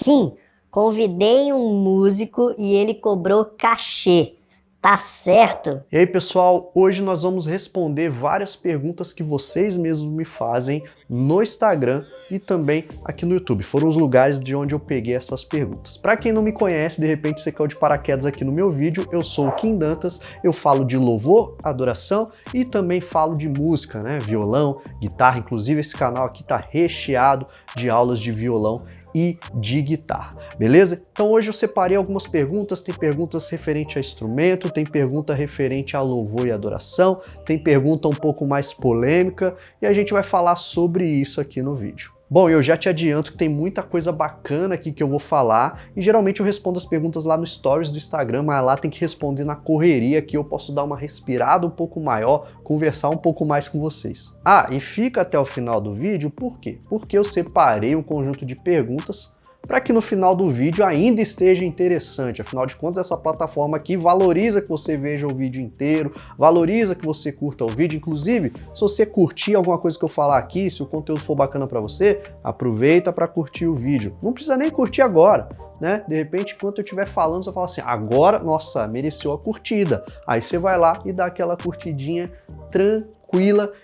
Kim, convidei um músico e ele cobrou cachê. Tá certo? E aí, pessoal, hoje nós vamos responder várias perguntas que vocês mesmos me fazem no Instagram e também aqui no YouTube. Foram os lugares de onde eu peguei essas perguntas. Para quem não me conhece, de repente você caiu de paraquedas aqui no meu vídeo, eu sou o Kim Dantas, eu falo de louvor, adoração e também falo de música, né? Violão, guitarra, inclusive esse canal aqui tá recheado de aulas de violão e de guitarra, beleza? Então hoje eu separei algumas perguntas, tem perguntas referente a instrumento, tem pergunta referente a louvor e adoração, tem pergunta um pouco mais polêmica e a gente vai falar sobre isso aqui no vídeo. Bom, eu já te adianto que tem muita coisa bacana aqui que eu vou falar e geralmente eu respondo as perguntas lá no Stories do Instagram, mas lá tem que responder na correria que eu posso dar uma respirada um pouco maior, conversar um pouco mais com vocês. Ah, e fica até o final do vídeo, por quê? Porque eu separei um conjunto de perguntas para que no final do vídeo ainda esteja interessante. Afinal de contas, essa plataforma aqui valoriza que você veja o vídeo inteiro, valoriza que você curta o vídeo. Inclusive, se você curtir alguma coisa que eu falar aqui, se o conteúdo for bacana para você, aproveita para curtir o vídeo. Não precisa nem curtir agora, né? De repente, enquanto eu estiver falando, você fala assim, agora, nossa, mereceu a curtida. Aí você vai lá e dá aquela curtidinha tranquila,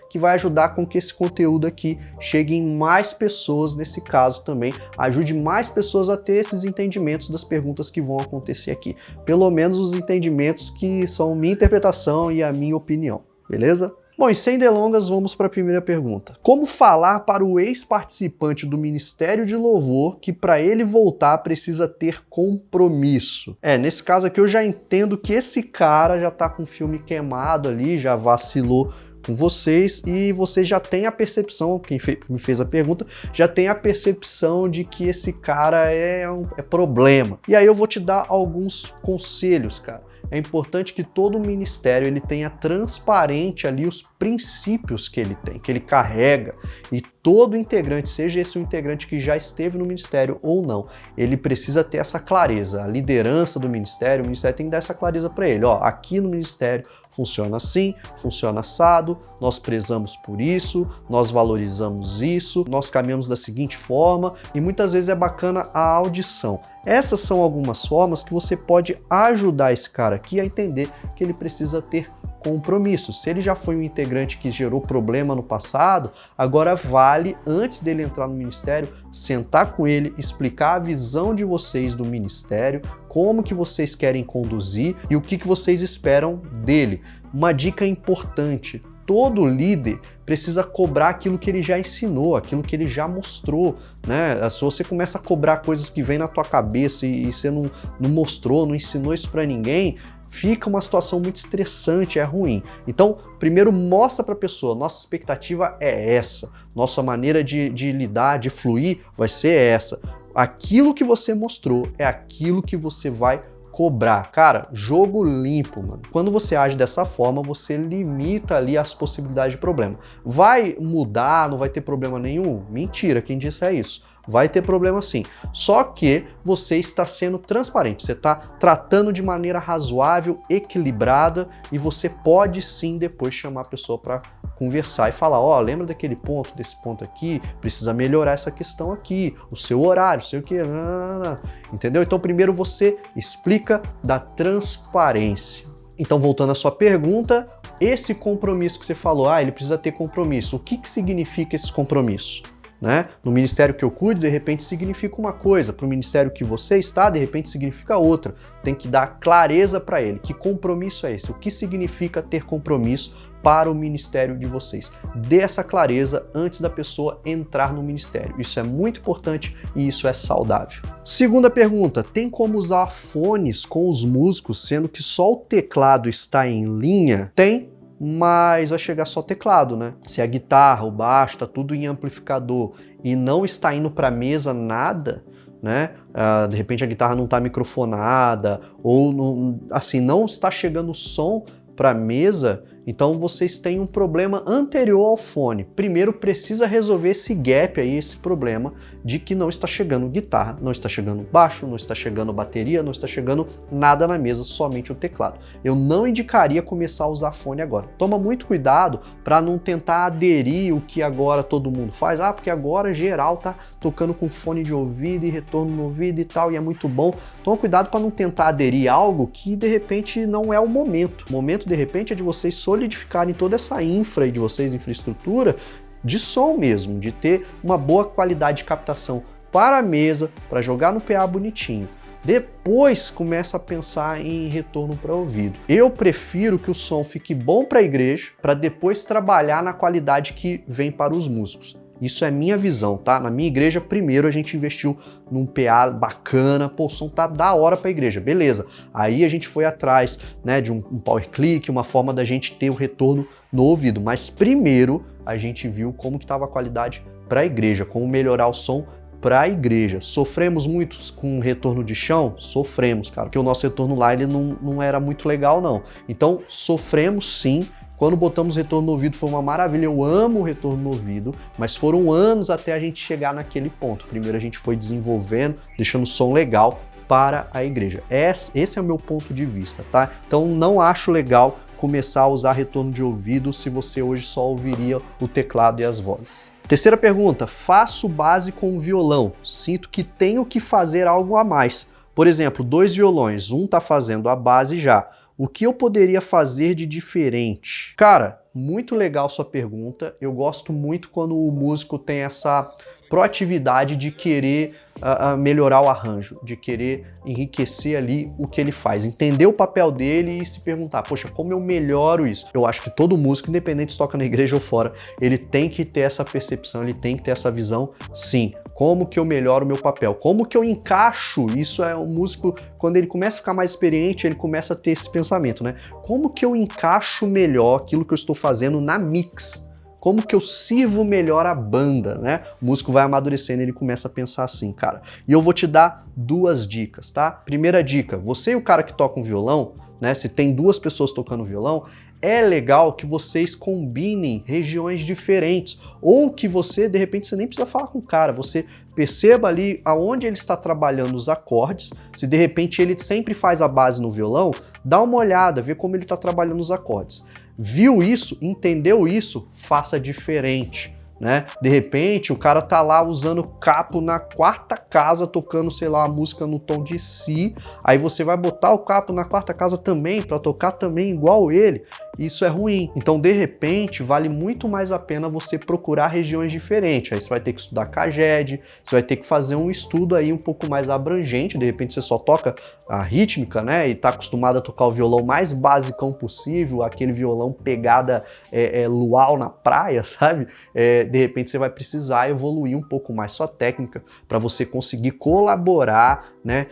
que vai ajudar com que esse conteúdo aqui chegue em mais pessoas, nesse caso também, ajude mais pessoas a ter esses entendimentos das perguntas que vão acontecer aqui. Pelo menos os entendimentos que são minha interpretação e a minha opinião, beleza? Bom, e sem delongas, vamos para a primeira pergunta. Como falar para o ex-participante do Ministério de Louvor que para ele voltar precisa ter compromisso? Nesse caso aqui eu já entendo que esse cara já tá com o filme queimado ali, já vacilou com vocês e você já tem a percepção, quem me fez a pergunta, já tem a percepção de que esse cara é problema. E aí eu vou te dar alguns conselhos, cara. É importante que todo ministério ele tenha transparente ali os princípios que ele tem, que ele carrega, e todo integrante, seja esse um integrante que já esteve no ministério ou não, ele precisa ter essa clareza. A liderança do ministério, o ministério tem que dar essa clareza para ele. Ó, aqui no ministério funciona assim, funciona assado, nós prezamos por isso, nós valorizamos isso, nós caminhamos da seguinte forma, e muitas vezes é bacana a audição. Essas são algumas formas que você pode ajudar esse cara aqui a entender que ele precisa ter compromisso. Se ele já foi um integrante que gerou problema no passado, agora vale, antes dele entrar no ministério, sentar com ele, explicar a visão de vocês do ministério, como que vocês querem conduzir e o que vocês esperam dele. Uma dica importante: todo líder precisa cobrar aquilo que ele já ensinou, aquilo que ele já mostrou, né? Se você começa a cobrar coisas que vêm na tua cabeça e você não mostrou, não ensinou isso para ninguém, fica uma situação muito estressante, é ruim. Então, primeiro mostra para a pessoa, nossa expectativa é essa, nossa maneira de lidar, de fluir vai ser essa. Aquilo que você mostrou é aquilo que você vai cobrar. Cara, jogo limpo, mano. Quando você age dessa forma, você limita ali as possibilidades de problema. Vai mudar, não vai ter problema nenhum? Mentira, quem disse é isso. Vai ter problema sim. Só que você está sendo transparente, você está tratando de maneira razoável, equilibrada, e você pode sim depois chamar a pessoa para conversar e falar, ó, lembra daquele ponto, desse ponto aqui, precisa melhorar essa questão aqui, o seu horário, sei o que, entendeu? Então primeiro você explica da transparência. Então voltando à sua pergunta, esse compromisso que você falou, ele precisa ter compromisso, o que significa esse compromisso? Né? No ministério que eu cuido, de repente significa uma coisa, para o ministério que você está, de repente significa outra. Tem que dar clareza para ele. Que compromisso é esse? O que significa ter compromisso para o ministério de vocês? Dê essa clareza antes da pessoa entrar no ministério. Isso é muito importante e isso é saudável. Segunda pergunta, tem como usar fones com os músicos, sendo que só o teclado está em linha? Tem. Mas vai chegar só teclado, né? Se a guitarra, o baixo, tá tudo em amplificador e não está indo para a mesa nada, né? De repente a guitarra não está microfonada ou não está chegando som para a mesa, Então vocês têm um problema anterior ao fone. Primeiro precisa resolver esse gap aí, esse problema de que não está chegando guitarra, não está chegando baixo, não está chegando bateria, não está chegando nada na mesa, somente o teclado. Eu não indicaria começar a usar fone agora. Toma muito cuidado para não tentar aderir o que agora todo mundo faz. Ah, porque agora geral tá tocando com fone de ouvido e retorno no ouvido e tal, e é muito bom. Toma cuidado para não tentar aderir a algo que de repente não é o momento. O momento de repente é de vocês solidificarem toda essa infra aí de vocês, infraestrutura de som mesmo, de ter uma boa qualidade de captação para a mesa, para jogar no PA bonitinho. Depois começa a pensar em retorno para ouvido. Eu prefiro que o som fique bom para a igreja, para depois trabalhar na qualidade que vem para os músicos. Isso é minha visão, tá? Na minha igreja, primeiro a gente investiu num PA bacana, pô, o som tá da hora pra igreja, beleza. Aí a gente foi atrás, né, de um power click, uma forma da gente ter o retorno no ouvido. Mas primeiro a gente viu como que tava a qualidade pra igreja, como melhorar o som pra igreja. Sofremos muito com retorno de chão? Sofremos, cara, porque o nosso retorno lá ele não era muito legal, não. Então, sofremos sim. Quando botamos retorno no ouvido foi uma maravilha, eu amo o retorno no ouvido, mas foram anos até a gente chegar naquele ponto. Primeiro a gente foi desenvolvendo, deixando o som legal para a igreja. Esse é o meu ponto de vista, tá? Então não acho legal começar a usar retorno de ouvido se você hoje só ouviria o teclado e as vozes. Terceira pergunta, faço base com violão, sinto que tenho que fazer algo a mais. Por exemplo, 2 violões, um tá fazendo a base já. O que eu poderia fazer de diferente? Cara, muito legal sua pergunta. Eu gosto muito quando o músico tem essa proatividade de querer melhorar o arranjo, de querer enriquecer ali o que ele faz, entender o papel dele e se perguntar, poxa, como eu melhoro isso? Eu acho que todo músico, independente se toca na igreja ou fora, ele tem que ter essa percepção, ele tem que ter essa visão, sim. Como que eu melhoro o meu papel? Como que eu encaixo? Isso é um músico, quando ele começa a ficar mais experiente, ele começa a ter esse pensamento, né? Como que eu encaixo melhor aquilo que eu estou fazendo na mix? Como que eu sirvo melhor a banda, né? O músico vai amadurecendo e ele começa a pensar assim, cara. E eu vou te dar 2 dicas, tá? Primeira dica, você e o cara que toca um violão, né? Se tem 2 pessoas tocando violão, é legal que vocês combinem regiões diferentes, ou que você, de repente, você nem precisa falar com o cara, você perceba ali aonde ele está trabalhando os acordes, se de repente ele sempre faz a base no violão, dá uma olhada, vê como ele está trabalhando os acordes. Viu isso, entendeu isso, faça diferente. Né? De repente o cara tá lá usando capo na 4ª casa, tocando, sei lá, uma música no tom de si, aí você vai botar o capo na 4ª casa também, para tocar também igual ele. Isso é ruim. Então, de repente, vale muito mais a pena você procurar regiões diferentes. Aí você vai ter que estudar Caged, você vai ter que fazer um estudo aí um pouco mais abrangente. De repente você só toca a rítmica, né? E tá acostumado a tocar o violão mais basicão possível, aquele violão pegada luau na praia, sabe? De repente você vai precisar evoluir um pouco mais sua técnica para você conseguir colaborar, né?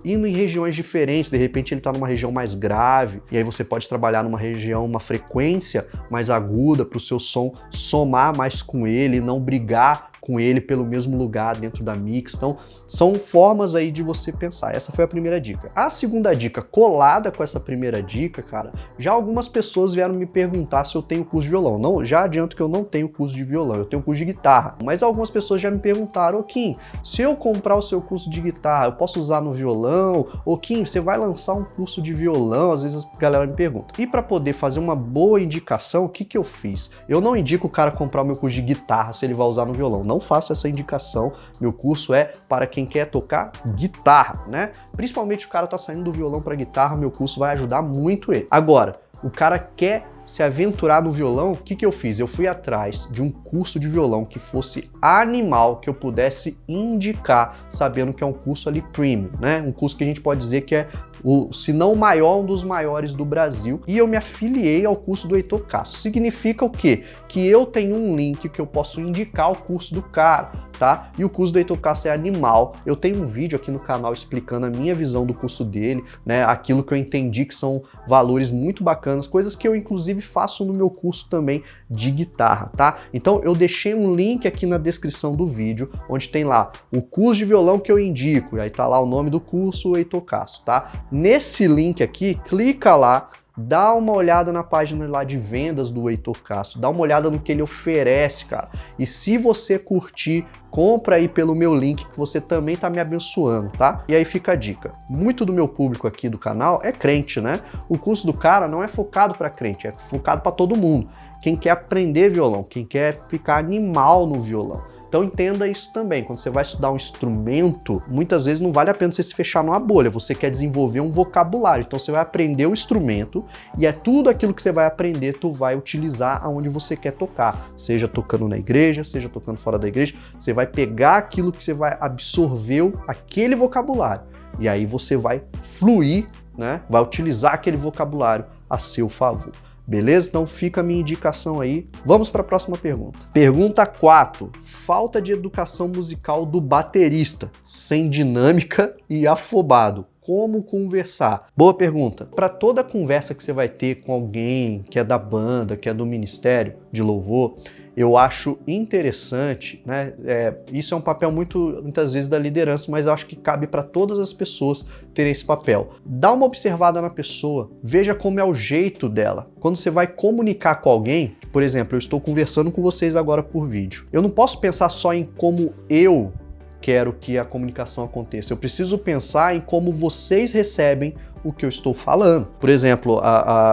Indo em regiões diferentes, de repente ele tá numa região mais grave, e aí você pode trabalhar numa região, uma frequência mais aguda para o seu som somar mais com ele, não brigar com ele pelo mesmo lugar dentro da mix. Então, são formas aí de você pensar. Essa foi a primeira dica. A segunda dica, colada com essa primeira dica, cara, já algumas pessoas vieram me perguntar se eu tenho curso de violão. Não, já adianto que eu não tenho curso de violão, eu tenho curso de guitarra. Mas algumas pessoas já me perguntaram, ô Kim, se eu comprar o seu curso de guitarra, eu posso usar no violão? Ô Kim, você vai lançar um curso de violão? Às vezes a galera me pergunta. E para poder fazer uma boa indicação, o que que eu fiz? Eu não indico o cara comprar o meu curso de guitarra se ele vai usar no violão. Não faço essa indicação. Meu curso é para quem quer tocar guitarra, né? Principalmente o cara tá saindo do violão para guitarra, meu curso vai ajudar muito ele. Agora, o cara quer se aventurar no violão, o que que eu fiz? Eu fui atrás de um curso de violão que fosse animal, que eu pudesse indicar, sabendo que é um curso ali premium, né? Um curso que a gente pode dizer que é se não o maior, um dos maiores do Brasil, e eu me afiliei ao curso do Heitor Castro. Significa o quê? Que eu tenho um link que eu posso indicar o curso do cara, tá? E o curso do Heitor Castro é animal. Eu tenho um vídeo aqui no canal explicando a minha visão do curso dele, né? Aquilo que eu entendi que são valores muito bacanas, coisas que eu inclusive faço no meu curso também de guitarra, tá? Então eu deixei um link aqui na descrição do vídeo, onde tem lá o curso de violão que eu indico, e aí tá lá o nome do curso, Heitor Castro, tá? Nesse link aqui, clica lá, dá uma olhada na página lá de vendas do Heitor Castro, dá uma olhada no que ele oferece, cara. E se você curtir, compra aí pelo meu link que você também tá me abençoando, tá? E aí fica a dica. Muito do meu público aqui do canal é crente, né? O curso do cara não é focado para crente, é focado para todo mundo. Quem quer aprender violão, quem quer ficar animal no violão. Então entenda isso também, quando você vai estudar um instrumento, muitas vezes não vale a pena você se fechar numa bolha, você quer desenvolver um vocabulário, então você vai aprender o instrumento e é tudo aquilo que você vai aprender, tu vai utilizar aonde você quer tocar, seja tocando na igreja, seja tocando fora da igreja, você vai pegar aquilo que você vai absorver, aquele vocabulário, e aí você vai fluir, né? Vai utilizar aquele vocabulário a seu favor. Beleza? Então fica a minha indicação aí. Vamos para a próxima pergunta. Pergunta 4. Falta de educação musical do baterista, sem dinâmica e afobado. Como conversar? Boa pergunta. Para toda conversa que você vai ter com alguém que é da banda, que é do ministério de louvor, eu acho interessante, né? Isso é um papel muitas vezes da liderança, mas eu acho que cabe para todas as pessoas terem esse papel. Dá uma observada na pessoa, veja como é o jeito dela. Quando você vai comunicar com alguém, por exemplo, eu estou conversando com vocês agora por vídeo. Eu não posso pensar só em como eu quero que a comunicação aconteça. Eu preciso pensar em como vocês recebem o que eu estou falando. Por exemplo,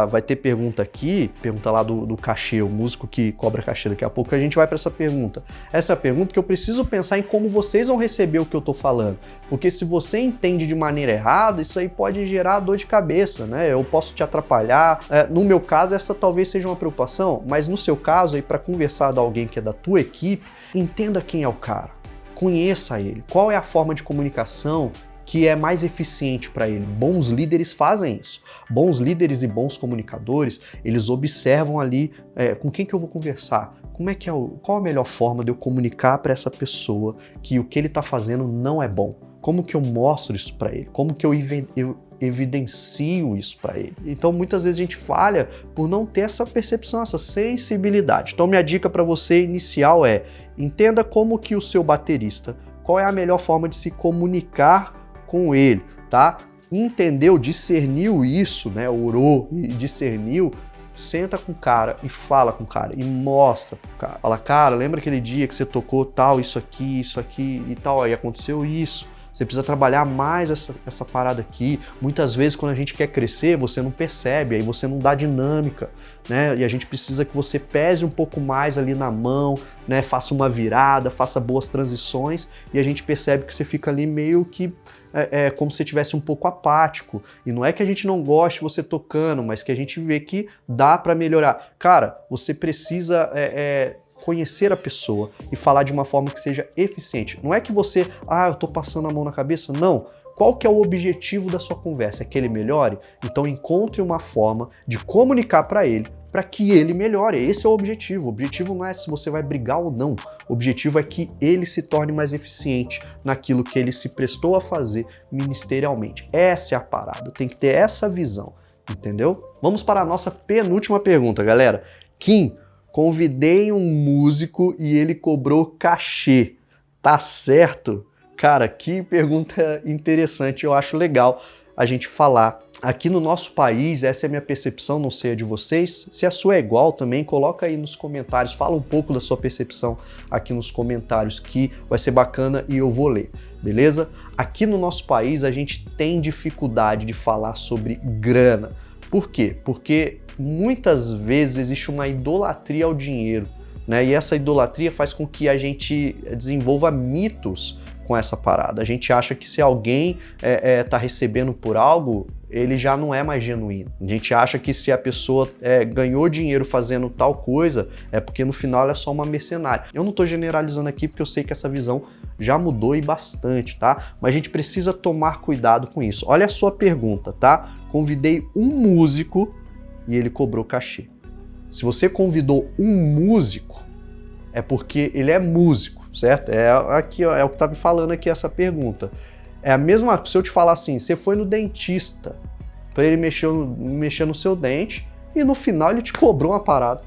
vai ter pergunta aqui, pergunta lá do cachê, o músico que cobra cachê, daqui a pouco a gente vai para essa pergunta. Essa pergunta que eu preciso pensar em como vocês vão receber o que eu estou falando. Porque se você entende de maneira errada, isso aí pode gerar dor de cabeça, né? Eu posso te atrapalhar. No meu caso, essa talvez seja uma preocupação, mas no seu caso, aí para conversar com alguém que é da tua equipe, entenda quem é o cara. Conheça ele. Qual é a forma de comunicação que é mais eficiente para ele? Bons líderes fazem isso. Bons líderes e bons comunicadores, eles observam ali com quem que eu vou conversar, qual a melhor forma de eu comunicar para essa pessoa que o que ele está fazendo não é bom. Como que eu mostro isso para ele? Como que eu evidencio isso para ele? Então muitas vezes a gente falha por não ter essa percepção, essa sensibilidade. Então minha dica para você inicial é: entenda como que o seu baterista, qual é a melhor forma de se comunicar com ele, tá? Entendeu, discerniu isso, né? Orou e discerniu, senta com o cara e fala com o cara e mostra pro cara. Fala, cara, lembra aquele dia que você tocou tal, isso aqui e tal, aí aconteceu isso. Você precisa trabalhar mais essa parada aqui. Muitas vezes quando a gente quer crescer, você não percebe, aí você não dá dinâmica, né? E a gente precisa que você pese um pouco mais ali na mão, né? Faça uma virada, faça boas transições e a gente percebe que você fica ali meio que como se você estivesse um pouco apático. E não é que a gente não goste de você tocando, mas que a gente vê que dá para melhorar. Cara, você precisa conhecer a pessoa e falar de uma forma que seja eficiente. Não é que você, eu tô passando a mão na cabeça, não. Qual que é o objetivo da sua conversa? É que ele melhore? Então encontre uma forma de comunicar para ele, para que ele melhore. Esse é o objetivo. O objetivo não é se você vai brigar ou não. O objetivo é que ele se torne mais eficiente naquilo que ele se prestou a fazer ministerialmente. Essa é a parada. Tem que ter essa visão, entendeu? Vamos para a nossa penúltima pergunta, galera. Kim, convidei um músico e ele cobrou cachê. Tá certo? Cara, que pergunta interessante. Eu acho legal a gente falar. Aqui no nosso país, essa é a minha percepção, não sei a de vocês. Se a sua é igual também, coloca aí nos comentários, fala um pouco da sua percepção aqui nos comentários, que vai ser bacana e eu vou ler, beleza? Aqui no nosso país, a gente tem dificuldade de falar sobre grana. Por quê? Porque muitas vezes existe uma idolatria ao dinheiro, né? E essa idolatria faz com que a gente desenvolva mitos com essa parada. A gente acha que se alguém tá recebendo por algo, ele já não é mais genuíno. A gente acha que se a pessoa ganhou dinheiro fazendo tal coisa, é porque no final ela é só uma mercenária. Eu não tô generalizando aqui porque eu sei que essa visão já mudou e bastante, tá? Mas a gente precisa tomar cuidado com isso. Olha a sua pergunta, tá? Convidei um músico e ele cobrou cachê. Se você convidou um músico, é porque ele é músico, certo? Aqui, ó, é o que tá me falando aqui essa pergunta. É a mesma, se eu te falar assim, você foi no dentista para ele mexer no seu dente e no final ele te cobrou uma parada.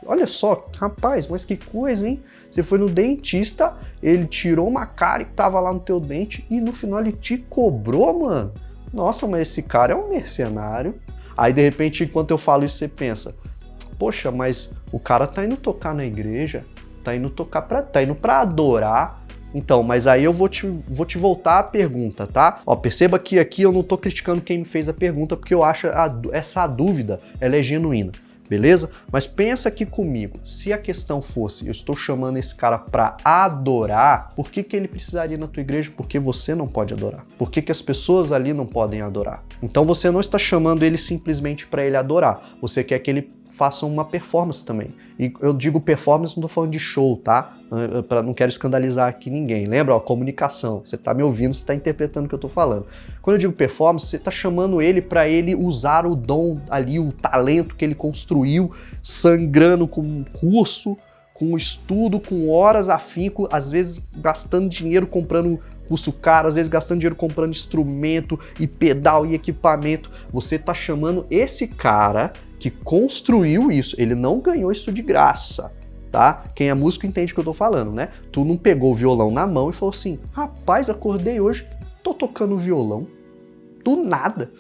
Olha só, rapaz, mas que coisa, hein? Você foi no dentista, ele tirou uma cárie que tava lá no teu dente e no final ele te cobrou, mano. Nossa, mas esse cara é um mercenário. Aí de repente, enquanto eu falo isso, você pensa, poxa, mas o cara tá indo tocar na igreja, tá indo pra adorar. Então, mas aí eu vou te voltar à pergunta, tá? Ó, perceba que aqui eu não tô criticando quem me fez a pergunta, porque eu acho essa dúvida, ela é genuína, beleza? Mas pensa aqui comigo, se a questão fosse, eu estou chamando esse cara pra adorar, por que ele precisaria ir na tua igreja? Porque você não pode adorar. Por que as pessoas ali não podem adorar? Então você não está chamando ele simplesmente pra ele adorar, você quer que ele faça uma performance também. E eu digo performance, não tô falando de show, tá? Não quero escandalizar aqui ninguém. Lembra, ó, comunicação. Você tá me ouvindo, você tá interpretando o que eu tô falando. Quando eu digo performance, você tá chamando ele para ele usar o dom ali, o talento que ele construiu, sangrando com curso, com estudo, com horas afinco, às vezes gastando dinheiro comprando curso caro, às vezes gastando dinheiro comprando instrumento e pedal e equipamento. Você tá chamando esse cara que construiu isso, ele não ganhou isso de graça, tá? Quem é músico entende o que eu tô falando, né? Tu não pegou o violão na mão e falou assim, rapaz, acordei hoje, tô tocando violão, do nada.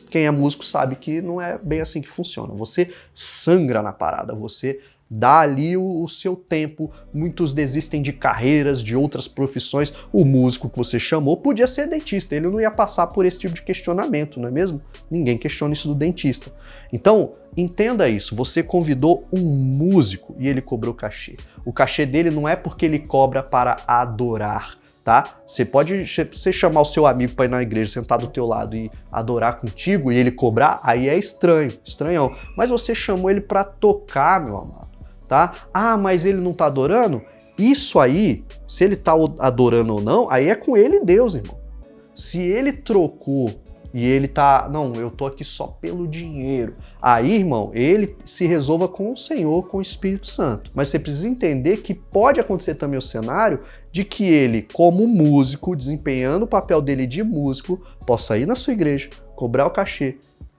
Quem é músico sabe que não é bem assim que funciona. Você sangra na parada, você dá ali o seu tempo, muitos desistem de carreiras, de outras profissões. O músico que você chamou podia ser dentista, ele não ia passar por esse tipo de questionamento, não é mesmo? Ninguém questiona isso do dentista. Então, entenda isso, você convidou um músico e ele cobrou cachê. O cachê dele não é porque ele cobra para adorar, tá? Você chamar o seu amigo para ir na igreja, sentar do teu lado e adorar contigo e ele cobrar, aí é estranhão. Mas você chamou ele para tocar, meu amado, tá? Ah, mas ele não tá adorando? Isso aí, se ele tá adorando ou não, aí é com ele e Deus, irmão. Se ele trocou e ele tá, não, eu tô aqui só pelo dinheiro. Aí, irmão, ele se resolva com o Senhor, com o Espírito Santo. Mas você precisa entender que pode acontecer também o cenário de que ele, como músico, desempenhando o papel dele de músico, possa ir na sua igreja, cobrar o cachê,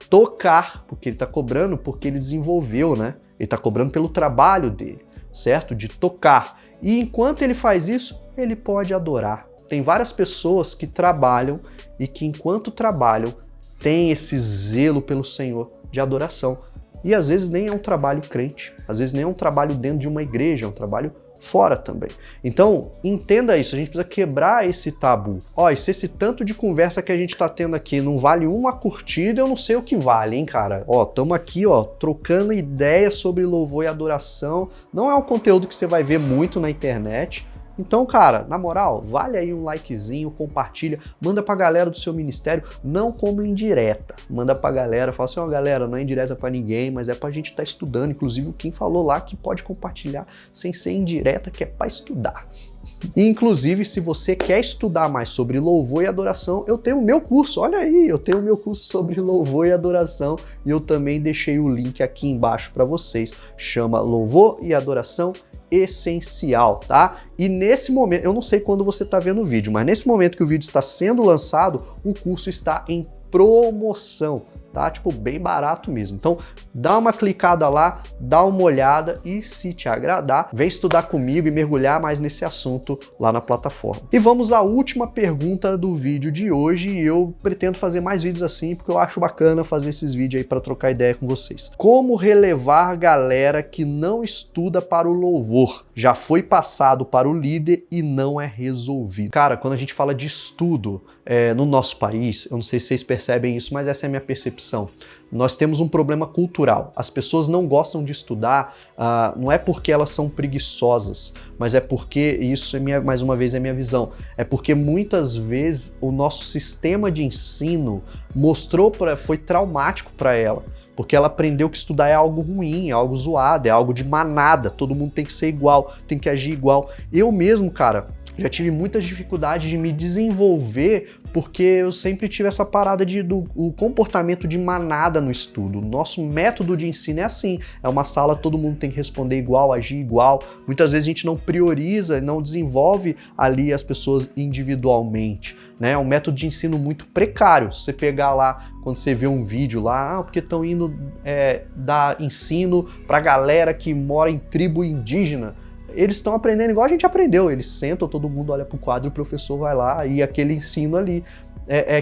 tocar, porque ele tá cobrando porque ele desenvolveu, né? Ele tá cobrando pelo trabalho dele, certo? De tocar. E enquanto ele faz isso, ele pode adorar. Tem várias pessoas que trabalham e que enquanto trabalham têm esse zelo pelo Senhor de adoração. E às vezes nem é um trabalho crente, às vezes nem é um trabalho dentro de uma igreja, é um trabalho fora também. Então, entenda isso, a gente precisa quebrar esse tabu. Ó, e se esse tanto de conversa que a gente tá tendo aqui não vale uma curtida, eu não sei o que vale, hein, cara? Ó, tamo aqui, ó, trocando ideias sobre louvor e adoração. Não é um conteúdo que você vai ver muito na internet. Então, cara, na moral, vale aí um likezinho, compartilha, manda pra galera do seu ministério, não como indireta. Manda pra galera, fala assim, ó, galera, não é indireta pra ninguém, mas é pra gente estar estudando. Inclusive, o Kim falou lá que pode compartilhar sem ser indireta, que é pra estudar. E, inclusive, se você quer estudar mais sobre louvor e adoração, eu tenho o meu curso, olha aí, eu tenho o meu curso sobre louvor e adoração e eu também deixei o link aqui embaixo para vocês. Chama Louvor e Adoração Essencial, tá? E nesse momento, eu não sei quando você está vendo o vídeo, mas nesse momento que o vídeo está sendo lançado, o curso está em promoção, tá? Tipo, bem barato mesmo. Então, dá uma clicada lá, dá uma olhada e se te agradar, vem estudar comigo e mergulhar mais nesse assunto lá na plataforma. E vamos à última pergunta do vídeo de hoje, e eu pretendo fazer mais vídeos assim, porque eu acho bacana fazer esses vídeos aí para trocar ideia com vocês. Como relevar galera que não estuda para o louvor? Já foi passado para o líder e não é resolvido. Cara, quando a gente fala de estudo no nosso país, eu não sei se vocês percebem isso, mas essa é a minha percepção. Nós temos um problema cultural. As pessoas não gostam de estudar, não é porque elas são preguiçosas, mas é porque, isso mais uma vez é minha visão, é porque muitas vezes o nosso sistema de ensino foi traumático para ela. Porque ela aprendeu que estudar é algo ruim, é algo zoado, é algo de manada, todo mundo tem que ser igual, tem que agir igual. Eu mesmo, cara, já tive muitas dificuldades de me desenvolver porque eu sempre tive essa parada o comportamento de manada no estudo. O nosso método de ensino é assim, é uma sala, todo mundo tem que responder igual, agir igual. Muitas vezes a gente não prioriza, não desenvolve ali as pessoas individualmente, né? É um método de ensino muito precário. Se você pegar lá, quando você vê um vídeo lá, porque estão indo dar ensino pra galera que mora em tribo indígena, eles estão aprendendo igual a gente aprendeu, eles sentam, todo mundo olha pro quadro, o professor vai lá e aquele ensino ali.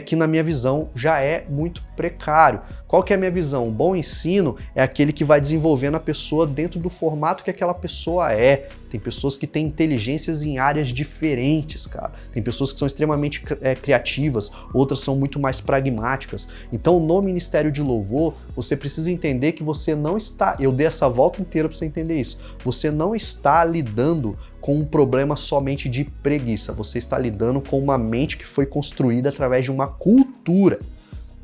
que na minha visão já é muito precário. Qual que é a minha visão? Um bom ensino é aquele que vai desenvolvendo a pessoa dentro do formato que aquela pessoa é. Tem pessoas que têm inteligências em áreas diferentes, cara. Tem pessoas que são extremamente criativas, outras são muito mais pragmáticas. Então, no Ministério de Louvor, você precisa entender que você não está... Eu dei essa volta inteira para você entender isso. Você não está lidando com um problema somente de preguiça. Você está lidando com uma mente que foi construída através de uma cultura.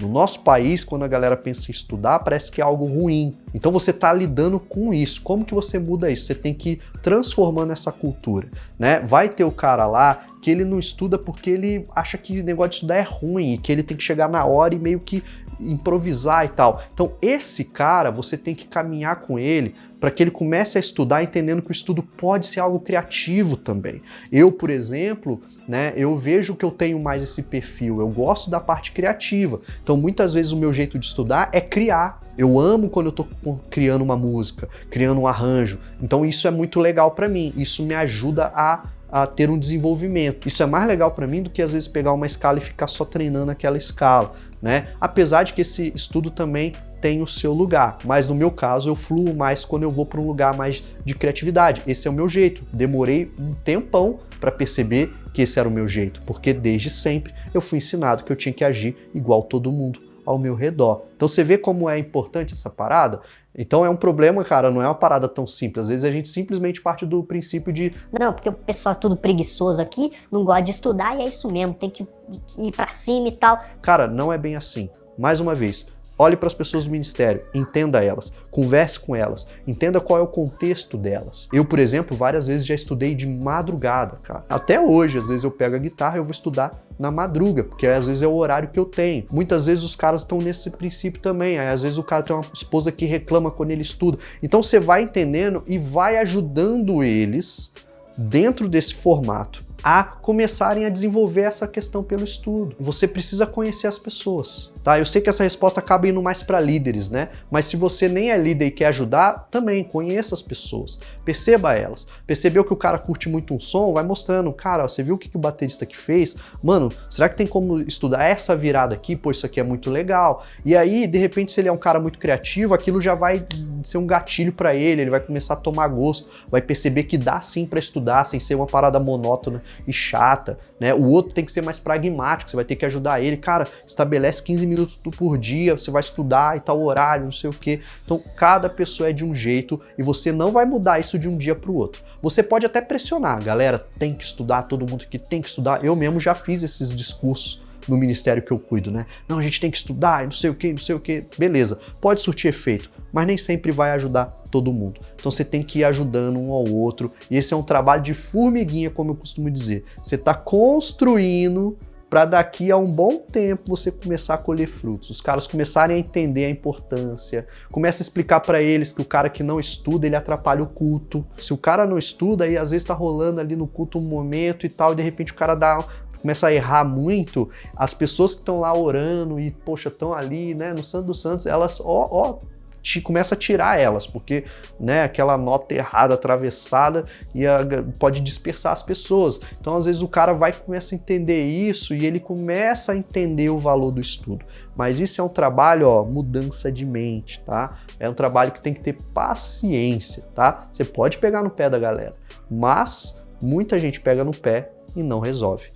No nosso país, quando a galera pensa em estudar, parece que é algo ruim. Então você está lidando com isso. Como que você muda isso? Você tem que ir transformando essa cultura, né? Vai ter o cara lá que ele não estuda porque ele acha que o negócio de estudar é ruim e que ele tem que chegar na hora e meio que improvisar e tal. Então esse cara, você tem que caminhar com ele para que ele comece a estudar entendendo que o estudo pode ser algo criativo também. Eu, por exemplo, né, eu vejo que eu tenho mais esse perfil, eu gosto da parte criativa. Então muitas vezes o meu jeito de estudar é criar. Eu amo quando eu tô criando uma música, criando um arranjo. Então isso é muito legal para mim, isso me ajuda a ter um desenvolvimento. Isso é mais legal para mim do que às vezes pegar uma escala e ficar só treinando aquela escala, né? Apesar de que esse estudo também tem o seu lugar, mas no meu caso eu fluo mais quando eu vou para um lugar mais de criatividade. Esse é o meu jeito. Demorei um tempão para perceber que esse era o meu jeito, porque desde sempre eu fui ensinado que eu tinha que agir igual todo mundo ao meu redor. Então você vê como é importante essa parada? Então é um problema, cara, não é uma parada tão simples. Às vezes a gente simplesmente parte do princípio de... Não, porque o pessoal é tudo preguiçoso aqui, não gosta de estudar e é isso mesmo, tem que ir pra cima e tal. Cara, não é bem assim. Mais uma vez, olhe para as pessoas do ministério, entenda elas, converse com elas, entenda qual é o contexto delas. Eu, por exemplo, várias vezes já estudei de madrugada, cara. Até hoje, às vezes eu pego a guitarra e eu vou estudar na madruga, porque às vezes é o horário que eu tenho. Muitas vezes os caras estão nesse princípio também, aí às vezes o cara tem uma esposa que reclama quando ele estuda. Então você vai entendendo e vai ajudando eles dentro desse formato a começarem a desenvolver essa questão pelo estudo. Você precisa conhecer as pessoas, tá? Eu sei que essa resposta acaba indo mais para líderes, né? Mas se você nem é líder e quer ajudar, também conheça as pessoas, perceba elas. Percebeu que o cara curte muito um som, vai mostrando, cara, você viu o que o baterista aqui fez? Mano, será que tem como estudar essa virada aqui? Pô, isso aqui é muito legal. E aí, de repente, se ele é um cara muito criativo, aquilo já vai ser um gatilho para ele vai começar a tomar gosto, vai perceber que dá sim para estudar sem ser uma parada monótona e chata, né? O outro tem que ser mais pragmático, você vai ter que ajudar ele, cara, estabelece 15 minutos por dia, você vai estudar e tal horário, não sei o quê. Então, cada pessoa é de um jeito e você não vai mudar isso de um dia para o outro. Você pode até pressionar, galera, tem que estudar, todo mundo aqui tem que estudar. Eu mesmo já fiz esses discursos no ministério que eu cuido, né? Não, a gente tem que estudar, não sei o quê, não sei o quê. Beleza, pode surtir efeito, mas nem sempre vai ajudar todo mundo. Então você tem que ir ajudando um ao outro, e esse é um trabalho de formiguinha, como eu costumo dizer. Você está construindo para daqui a um bom tempo você começar a colher frutos. Os caras começarem a entender a importância, começa a explicar para eles que o cara que não estuda, ele atrapalha o culto. Se o cara não estuda, aí às vezes tá rolando ali no culto um momento e tal, e de repente o cara começa a errar muito, as pessoas que estão lá orando e, poxa, estão ali, né, no Santo dos Santos, elas, começa a tirar elas, porque, né, aquela nota errada, atravessada, pode dispersar as pessoas. Então, às vezes, o cara começa a entender isso e ele começa a entender o valor do estudo. Mas isso é um trabalho, mudança de mente, tá? É um trabalho que tem que ter paciência, tá? Você pode pegar no pé da galera, mas muita gente pega no pé e não resolve.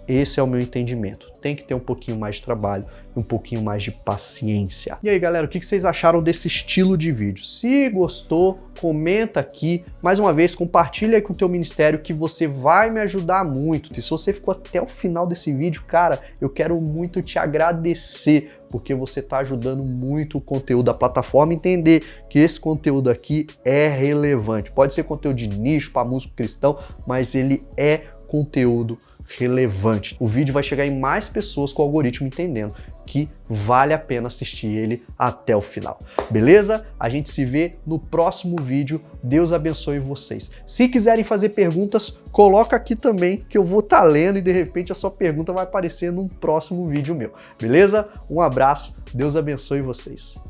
Esse é o meu entendimento. Tem que ter um pouquinho mais de trabalho e um pouquinho mais de paciência. E aí, galera, o que vocês acharam desse estilo de vídeo? Se gostou, comenta aqui. Mais uma vez, compartilha aí com o teu ministério que você vai me ajudar muito. E se você ficou até o final desse vídeo, cara, eu quero muito te agradecer, porque você está ajudando muito o conteúdo da plataforma a entender que esse conteúdo aqui é relevante. Pode ser conteúdo de nicho para músico cristão, mas ele é conteúdo relevante. O vídeo vai chegar em mais pessoas com o algoritmo entendendo que vale a pena assistir ele até o final. Beleza? A gente se vê no próximo vídeo. Deus abençoe vocês. Se quiserem fazer perguntas, coloca aqui também que eu vou estar lendo e de repente a sua pergunta vai aparecer num próximo vídeo meu. Beleza? Um abraço. Deus abençoe vocês.